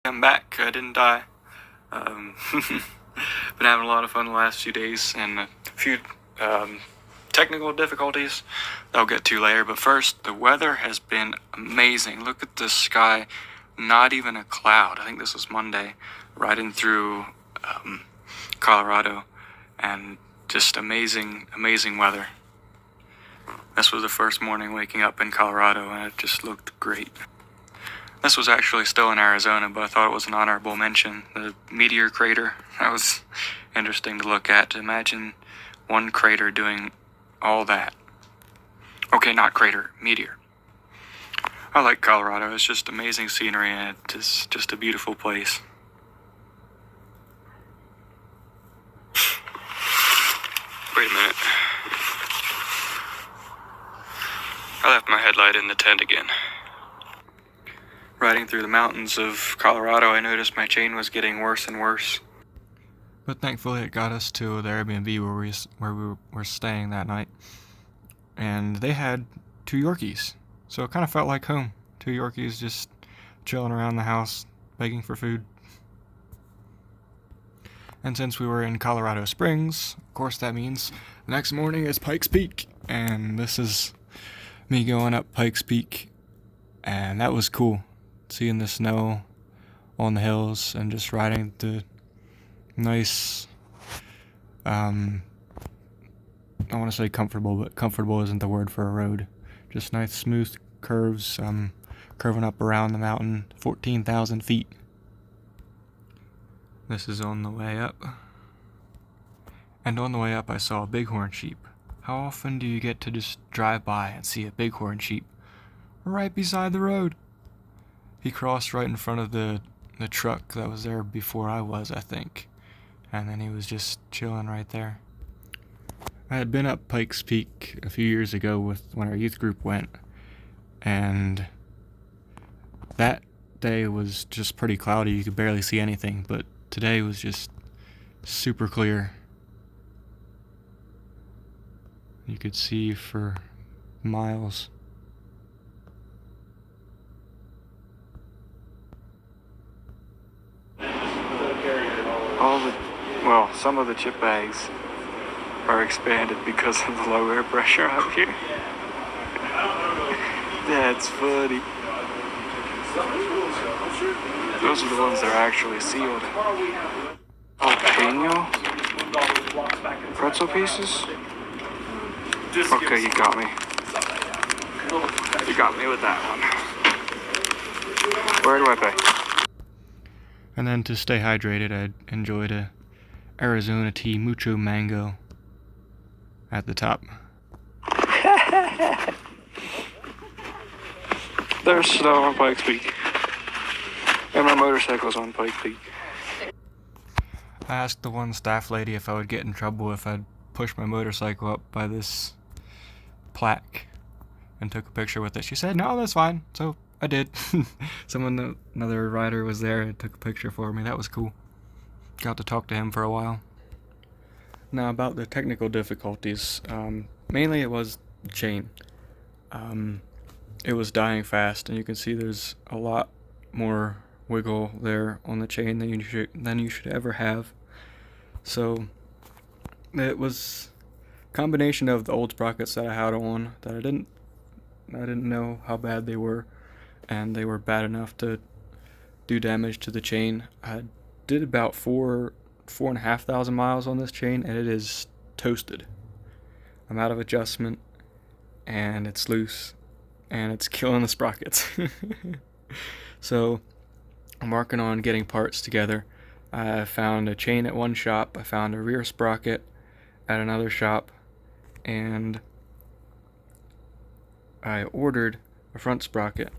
I'm back. I didn't die. Been having a lot of fun the last few days and a few technical difficulties that I'll get to later. But first, the weather has been amazing. Look at the sky. Not even a cloud. I think this was Monday, riding through Colorado, and just amazing, amazing weather. This was the first morning waking up in Colorado, and it just looked great. This was actually still in Arizona, but I thought it was an honorable mention. The meteor crater, that was interesting to look at. Imagine one crater doing all that. Okay, not crater, meteor. I like Colorado. It's just amazing scenery, and it's just a beautiful place. Wait a minute. I left my headlight in the tent again. Riding through the mountains of Colorado, I noticed my chain was getting worse and worse. But thankfully it got us to the Airbnb where we were staying that night. And they had 2 Yorkies. So it kind of felt like home. 2 Yorkies just chilling around the house, begging for food. And since we were in Colorado Springs, of course that means the next morning is Pikes Peak. And this is me going up Pikes Peak. And that was cool. Seeing the snow on the hills and just riding the nice, I want to say comfortable, but comfortable isn't the word for a road. Just nice smooth curves, curving up around the mountain, 14,000 feet. This is on the way up. And on the way up I saw a bighorn sheep. How often do you get to just drive by and see a bighorn sheep right beside the road? He crossed right in front of the truck that was there before I was, I think. And then he was just chilling right there. I had been up Pikes Peak a few years ago when our youth group went. And that day was just pretty cloudy. You could barely see anything. But today was just super clear. You could see for miles. Some of the chip bags are expanded because of the low air pressure out here. That's funny. Those are the ones that are actually sealed. Jalapeno? Pretzel pieces? Okay, you got me. You got me with that one. Where do I pay? And then to stay hydrated, I enjoyed a Arizona tea, mucho mango at the top. There's snow on Pikes Peak. And my motorcycle's on Pikes Peak. I asked the one staff lady if I would get in trouble if I'd push my motorcycle up by this plaque and took a picture with it. She said, no, that's fine. So I did. Another rider was there and took a picture for me. That was cool. Got to talk to him for a while. Now about the technical difficulties, mainly it was the chain. It was dying fast, and you can see there's a lot more wiggle there on the chain than you should ever have. So it was a combination of the old sprockets that I had on that I didn't know how bad they were, and they were bad enough to do damage to the chain. I did about 4,500 miles on this chain, and it is toasted. I'm out of adjustment, and it's loose, and it's killing the sprockets. So I'm working on getting parts together. I found a chain at one shop, I found a rear sprocket at another shop, and I ordered a front sprocket,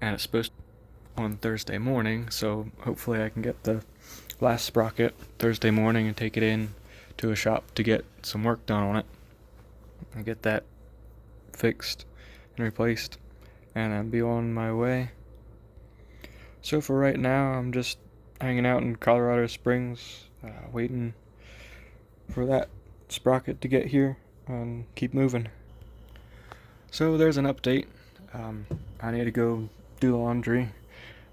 and it's supposed to be on Thursday morning, so hopefully I can get the last sprocket Thursday morning and take it in to a shop to get some work done on it and get that fixed and replaced, and I'll be on my way. So for right now, I'm just hanging out in Colorado Springs, waiting for that sprocket to get here and keep moving. So there's an update. I need to go do laundry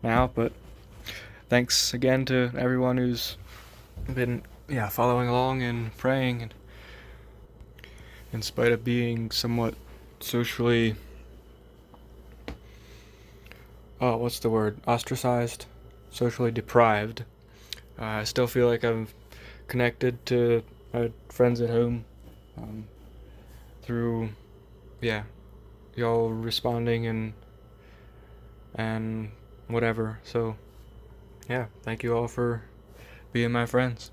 now, but thanks again to everyone who's been following along and praying, and in spite of being somewhat socially what's the word, ostracized, socially deprived, I still feel like I'm connected to my friends at home, through y'all responding and whatever. So yeah, thank you all for being my friends.